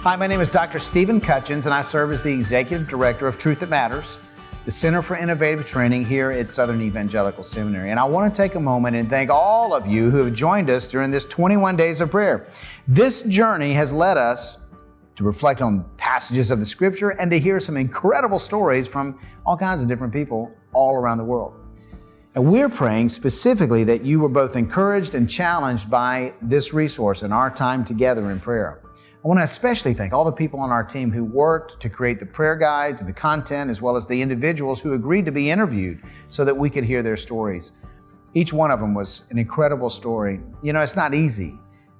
Hi, my name is Dr. Stephen Cutchins, and I serve as the Executive Director of Truth That Matters, the Center for Innovative Training here at Southern Evangelical Seminary. And I want to take a moment and thank all of you who have joined us during this 21 days of prayer. This journey has led us to reflect on passages of the Scripture and to hear some incredible stories from all kinds of different people all around the world. And we're praying specifically that you were both encouraged and challenged by this resource in our time together in prayer. I want to especially thank all the people on our team who worked to create the prayer guides, the content, as well as the individuals who agreed to be interviewed so that we could hear their stories. Each one of them was an incredible story. You know, it's not easy.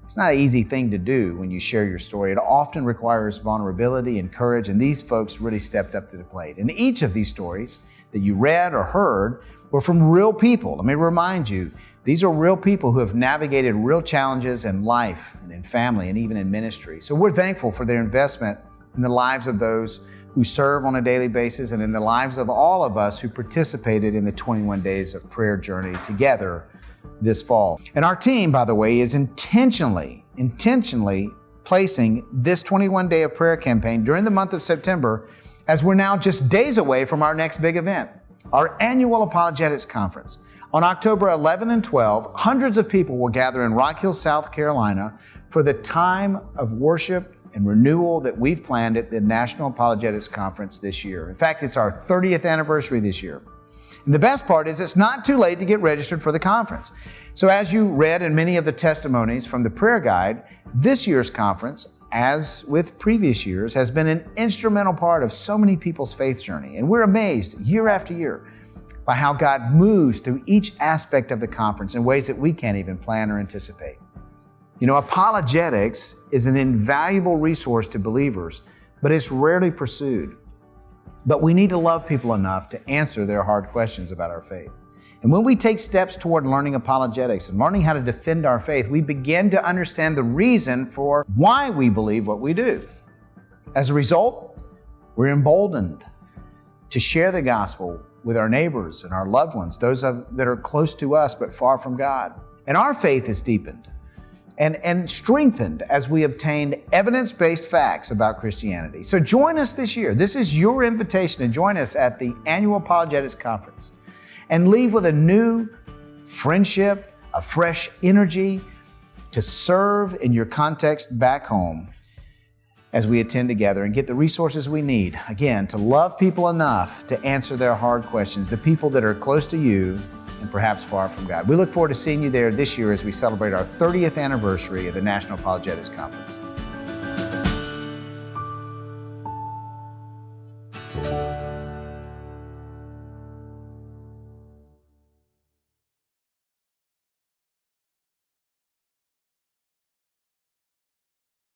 It's not an easy thing to do when you share your story. It often requires vulnerability and courage, and these folks really stepped up to the plate. And each of these stories that you read or heard were from real people. Let me remind you, these are real people who have navigated real challenges in life and in family and even in ministry. So we're thankful for their investment in the lives of those who serve on a daily basis and in the lives of all of us who participated in the 21 days of prayer journey together this fall. And our team, by the way, is intentionally placing this 21 day of prayer campaign during the month of September, as we're now just days away from our next big event, our annual Apologetics Conference. On October 11 and 12, hundreds of people will gather in Rock Hill, South Carolina for the time of worship and renewal that we've planned at the National Apologetics Conference this year. In fact, it's our 30th anniversary this year. And the best part is it's not too late to get registered for the conference. So as you read in many of the testimonies from the prayer guide, this year's conference, as with previous years, has been an instrumental part of so many people's faith journey. And we're amazed year after year by how God moves through each aspect of the conference in ways that we can't even plan or anticipate. You know, apologetics is an invaluable resource to believers, but it's rarely pursued. But we need to love people enough to answer their hard questions about our faith. And when we take steps toward learning apologetics and learning how to defend our faith, we begin to understand the reason for why we believe what we do. As a result, we're emboldened to share the gospel with our neighbors and our loved ones, those that are close to us but far from God. And our faith is deepened and strengthened as we obtained evidence-based facts about Christianity. So join us this year. This is your invitation to join us at the annual Apologetics Conference and leave with a new friendship, a fresh energy to serve in your context back home as we attend together and get the resources we need, again, to love people enough to answer their hard questions, the people that are close to you and perhaps far from God. We look forward to seeing you there this year as we celebrate our 30th anniversary of the National Apologetics Conference.